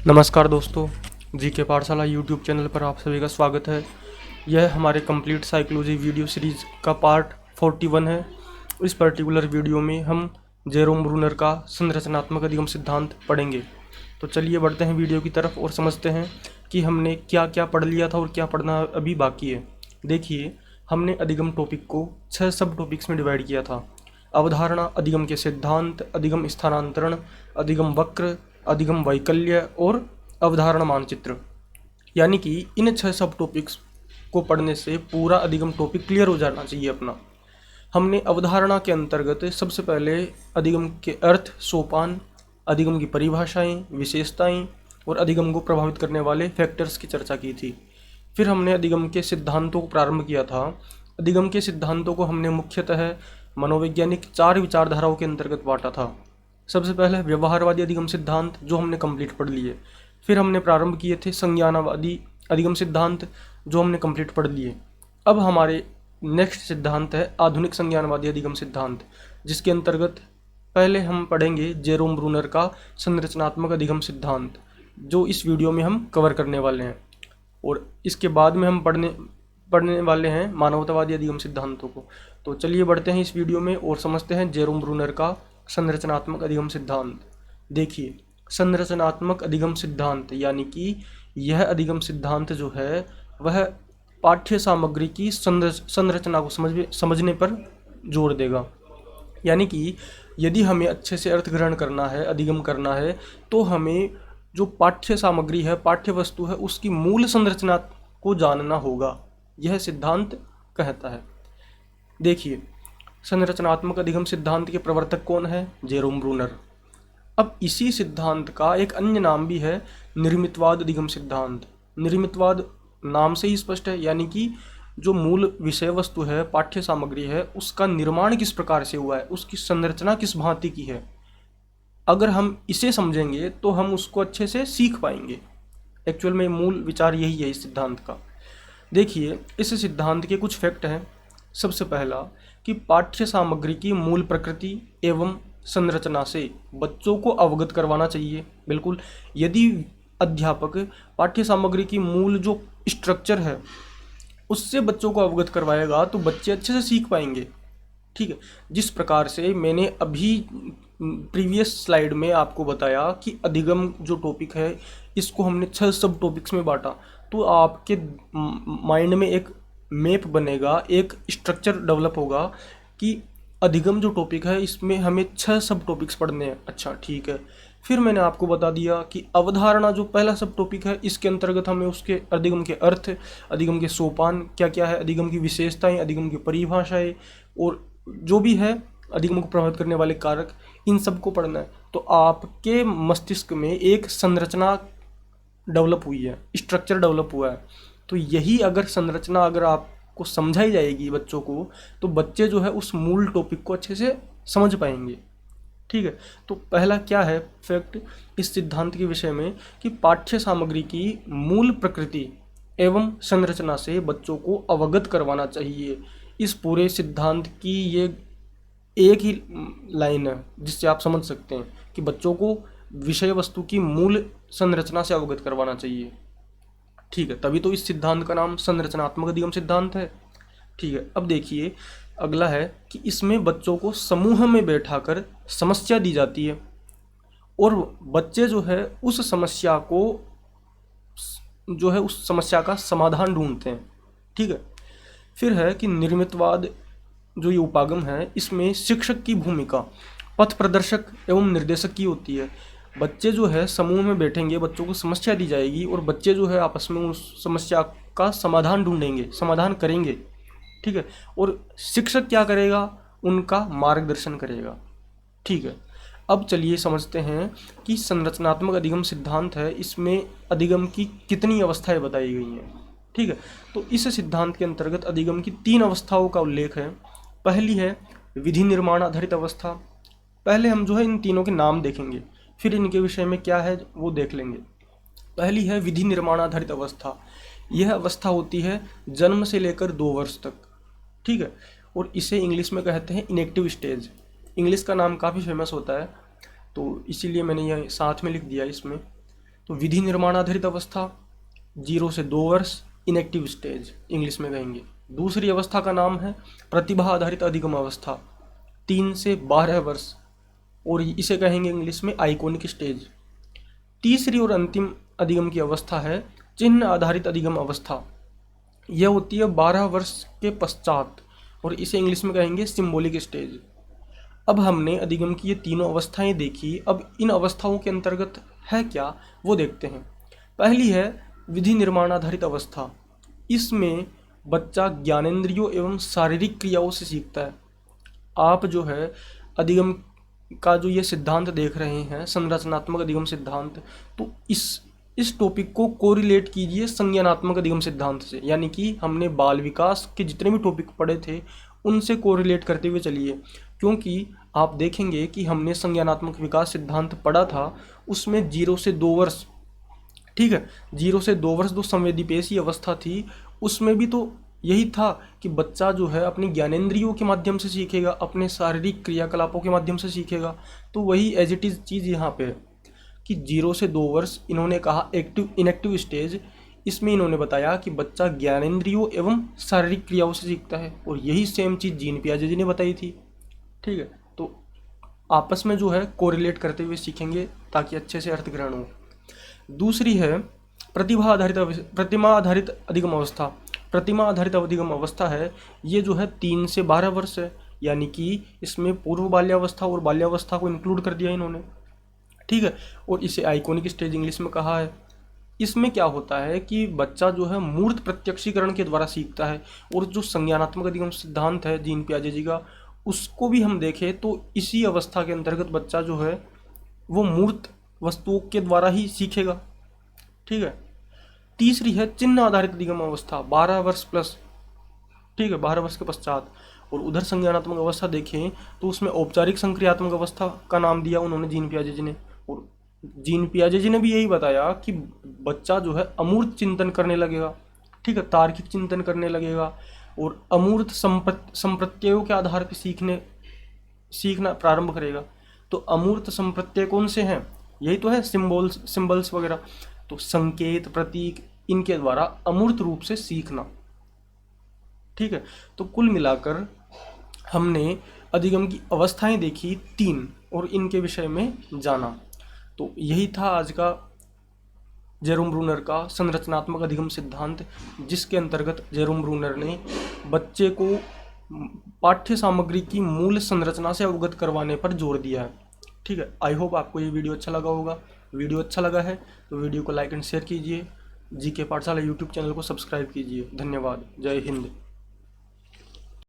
नमस्कार दोस्तों, जी के पाठशाला यूट्यूब चैनल पर आप सभी का स्वागत है। यह हमारे कंप्लीट साइकोलॉजी वीडियो सीरीज़ का पार्ट 41 है। इस पर्टिकुलर वीडियो में हम जेरोम ब्रूनर का संरचनात्मक अधिगम सिद्धांत पढ़ेंगे। तो चलिए बढ़ते हैं वीडियो की तरफ और समझते हैं कि हमने क्या क्या पढ़ लिया था और क्या पढ़ना अभी बाकी है। देखिए, हमने अधिगम टॉपिक को 6 सब टॉपिक्स में डिवाइड किया था। अवधारणा, अधिगम के सिद्धांत, अधिगम स्थानांतरण, अधिगम वक्र, अधिगम वैकल्य और अवधारणा मानचित्र। यानी कि इन 6 सब टॉपिक्स को पढ़ने से पूरा अधिगम टॉपिक क्लियर हो जाना चाहिए अपना। हमने अवधारणा के अंतर्गत सबसे पहले अधिगम के अर्थ, सोपान, अधिगम की परिभाषाएं, विशेषताएं और अधिगम को प्रभावित करने वाले फैक्टर्स की चर्चा की थी। फिर हमने अधिगम के सिद्धांतों को प्रारंभ किया था। अधिगम के सिद्धांतों को हमने मुख्यतः मनोवैज्ञानिक 4 विचारधाराओं के अंतर्गत बांटा था। सबसे पहले व्यवहारवादी अधिगम सिद्धांत, जो हमने कंप्लीट पढ़ लिए। फिर हमने प्रारंभ किए थे संज्ञानवादी अधिगम सिद्धांत, जो हमने कंप्लीट पढ़ लिए। अब हमारे नेक्स्ट सिद्धांत है आधुनिक संज्ञानवादी अधिगम सिद्धांत, जिसके अंतर्गत पहले हम पढ़ेंगे जेरोम ब्रूनर का संरचनात्मक अधिगम सिद्धांत, जो इस वीडियो में हम कवर करने वाले हैं। और इसके बाद में हम पढ़ने वाले हैं मानवतावादी अधिगम सिद्धांतों को। तो चलिए बढ़ते हैं इस वीडियो में और समझते हैं जेरोम ब्रूनर का संरचनात्मक अधिगम सिद्धांत। देखिए, संरचनात्मक अधिगम सिद्धांत यानी कि यह अधिगम सिद्धांत जो है वह पाठ्य सामग्री की संरचना को समझने पर जोर देगा। यानी कि यदि हमें अच्छे से अर्थ ग्रहण करना है, अधिगम करना है, तो हमें जो पाठ्य सामग्री है, पाठ्य वस्तु है, उसकी मूल संरचना को जानना होगा, यह सिद्धांत कहता है। देखिए, संरचनात्मक अधिगम सिद्धांत के प्रवर्तक कौन है? Jerome Bruner. अब इसी सिद्धांत का एक अन्य नाम भी है निर्मितवाद अधिगम सिद्धांत। निर्मितवाद नाम से ही स्पष्ट है, यानी कि जो मूल विषय वस्तु है, पाठ्य सामग्री है, उसका निर्माण किस प्रकार से हुआ है, उसकी संरचना किस भांति की है। अगर हम इसे समझेंगे तो हम उसको अच्छे से सीख पाएंगे। एक्चुअल में मूल विचार यही है इस सिद्धांत का। देखिए, इस सिद्धांत के कुछ फैक्ट हैं। सबसे पहला कि पाठ्य सामग्री की मूल प्रकृति एवं संरचना से बच्चों को अवगत करवाना चाहिए। बिल्कुल, यदि अध्यापक पाठ्य सामग्री की मूल जो स्ट्रक्चर है उससे बच्चों को अवगत करवाएगा तो बच्चे अच्छे से सीख पाएंगे। ठीक है, जिस प्रकार से मैंने अभी प्रीवियस स्लाइड में आपको बताया कि अधिगम जो टॉपिक है इसको हमने 6 सब टॉपिक्स में बांटा, तो आपके माइंड में एक मैप बनेगा, एक स्ट्रक्चर डेवलप होगा कि अधिगम जो टॉपिक है इसमें हमें 6 सब टॉपिक्स पढ़ने हैं। अच्छा, ठीक है। फिर मैंने आपको बता दिया कि अवधारणा जो पहला सब टॉपिक है, इसके अंतर्गत हमें उसके अधिगम के अर्थ, अधिगम के सोपान क्या क्या है, अधिगम की विशेषताएं, अधिगम की परिभाषाएं और जो भी है अधिगम को प्रभावित करने वाले कारक, इन सब को पढ़ना है। तो आपके मस्तिष्क में एक संरचना डेवलप हुई है, स्ट्रक्चर डेवलप हुआ है। तो यही अगर संरचना अगर आपको समझाई जाएगी बच्चों को, तो बच्चे जो है उस मूल टॉपिक को अच्छे से समझ पाएंगे। ठीक है, तो पहला क्या है फैक्ट इस सिद्धांत के विषय में कि पाठ्य सामग्री की मूल प्रकृति एवं संरचना से बच्चों को अवगत करवाना चाहिए। इस पूरे सिद्धांत की ये एक ही लाइन है जिससे आप समझ सकते हैं कि बच्चों को विषय वस्तु की मूल संरचना से अवगत करवाना चाहिए। ठीक है, तभी तो इस सिद्धांत का नाम संरचनात्मक अधिगम सिद्धांत है। ठीक है, अब देखिए अगला है कि इसमें बच्चों को समूह में बैठाकर समस्या दी जाती है और बच्चे जो है उस समस्या को जो है उस समस्या का समाधान ढूंढते हैं। ठीक है, फिर है कि निर्मितवाद जो ये उपागम है, इसमें शिक्षक की भूमिका पथ प्रदर्शक एवं निर्देशक की होती है। बच्चे जो है समूह में बैठेंगे, बच्चों को समस्या दी जाएगी और बच्चे जो है आपस में उस समस्या का समाधान ढूंढेंगे, समाधान करेंगे। ठीक है, और शिक्षक क्या करेगा? उनका मार्गदर्शन करेगा। ठीक है, अब चलिए समझते हैं कि संरचनात्मक अधिगम सिद्धांत है, इसमें अधिगम की कितनी अवस्थाएं बताई गई हैं। ठीक है, तो इस सिद्धांत के अंतर्गत अधिगम की 3 अवस्थाओं का उल्लेख है। पहली है विधि निर्माण आधारित अवस्था। पहले हम जो है इन तीनों के नाम देखेंगे, फिर इनके विषय में क्या है वो देख लेंगे। पहली है विधि निर्माण आधारित अवस्था। यह अवस्था होती है जन्म से लेकर 2 वर्ष तक। ठीक है, और इसे इंग्लिश में कहते हैं इनेक्टिव स्टेज। इंग्लिश का नाम काफ़ी फेमस होता है तो इसीलिए मैंने यह साथ में लिख दिया इसमें। तो विधि निर्माण आधारित अवस्था 0 से 2 वर्ष, इनएक्टिव स्टेज इंग्लिश में कहेंगे। दूसरी अवस्था का नाम है प्रतिभा आधारित अधिगम अवस्था 3 से 12 वर्ष, और इसे कहेंगे इंग्लिश में आइकॉनिक स्टेज। तीसरी और अंतिम अधिगम की अवस्था है चिन्ह आधारित अधिगम अवस्था। यह होती है 12 वर्ष के पश्चात, और इसे इंग्लिश में कहेंगे सिंबॉलिक स्टेज। अब हमने अधिगम की ये तीनों अवस्थाएं देखी। अब इन अवस्थाओं के अंतर्गत है क्या वो देखते हैं। पहली है विधि निर्माण आधारित अवस्था। इसमें बच्चा ज्ञानेंद्रियों एवं शारीरिक क्रियाओं से सीखता है। आप जो है अधिगम का जो ये सिद्धांत देख रहे हैं, संरचनात्मक अधिगम सिद्धांत, तो इस टॉपिक को कोरिलेट कीजिए संज्ञानात्मक अधिगम सिद्धांत से। यानी कि हमने बाल विकास के जितने भी टॉपिक पढ़े थे उनसे कोरिलेट करते हुए चलिए, क्योंकि आप देखेंगे कि हमने संज्ञानात्मक विकास सिद्धांत पढ़ा था, उसमें 0 से 2 वर्ष, ठीक है, 0 से 2 वर्ष जो संवेदीपेशी अवस्था थी, उसमें भी तो यही था कि बच्चा जो है अपनी ज्ञानेंद्रियों के माध्यम से सीखेगा, अपने शारीरिक क्रियाकलापों के माध्यम से सीखेगा। तो वही एज इट इज़ चीज़ यहाँ पे है कि 0 से 2 वर्ष इन्होंने कहा इनएक्टिव स्टेज। इसमें इन्होंने बताया कि बच्चा ज्ञानेंद्रियों एवं शारीरिक क्रियाओं से सीखता है, और यही सेम चीज़ जीन पियाजे जी ने बताई थी। ठीक है, तो आपस में जो है कोरिलेट करते हुए सीखेंगे ताकि अच्छे से अर्थ ग्रहण हो। दूसरी है प्रतिमा आधारित अधिगम अवस्था। प्रतिमा आधारित अधिगम अवस्था है, ये जो है 3 से 12 वर्ष है, यानी कि इसमें पूर्व बाल्यावस्था और बाल्यावस्था को इंक्लूड कर दिया इन्होंने। ठीक है, और इसे आइकॉनिक स्टेज इंग्लिश में कहा है। इसमें क्या होता है कि बच्चा जो है मूर्त प्रत्यक्षीकरण के द्वारा सीखता है, और जो संज्ञानात्मक अधिगम सिद्धांत है जीन पियाजे जी का, उसको भी हम देखें तो इसी अवस्था के अंतर्गत बच्चा जो है वो मूर्त वस्तुओं के द्वारा ही सीखेगा। ठीक है, तीसरी है चिन्ह आधारित अधिगम अवस्था 12 वर्ष प्लस, ठीक है, 12 वर्ष के पश्चात। और उधर संज्ञानात्मक अवस्था देखें तो उसमें औपचारिक संक्रियात्मक अवस्था का नाम दिया उन्होंने जीन पियाजे जी ने, और जीन पियाजे जी ने भी यही बताया कि बच्चा जो है अमूर्त चिंतन करने लगेगा, ठीक है, तार्किक चिंतन करने लगेगा, और अमूर्त संप्रत्ययों के आधार पर सीखना प्रारंभ करेगा। तो अमूर्त संप्रत्यय कौन से हैं? यही तो है सिंबल्स वगैरह। तो संकेत, प्रतीक, इनके द्वारा अमूर्त रूप से सीखना। ठीक है, तो कुल मिलाकर हमने अधिगम की अवस्थाएं देखी 3 और इनके विषय में जाना। तो यही था आज का जेरोम ब्रूनर का संरचनात्मक अधिगम सिद्धांत, जिसके अंतर्गत जेरोम ब्रूनर ने बच्चे को पाठ्य सामग्री की मूल संरचना से अवगत करवाने पर जोर दिया है। ठीक है, आई होप आपको ये वीडियो अच्छा लगा होगा। वीडियो अच्छा लगा है तो वीडियो को लाइक एंड शेयर कीजिए। जीके पाठशाला यूट्यूब चैनल को सब्सक्राइब कीजिए। धन्यवाद। जय हिंद।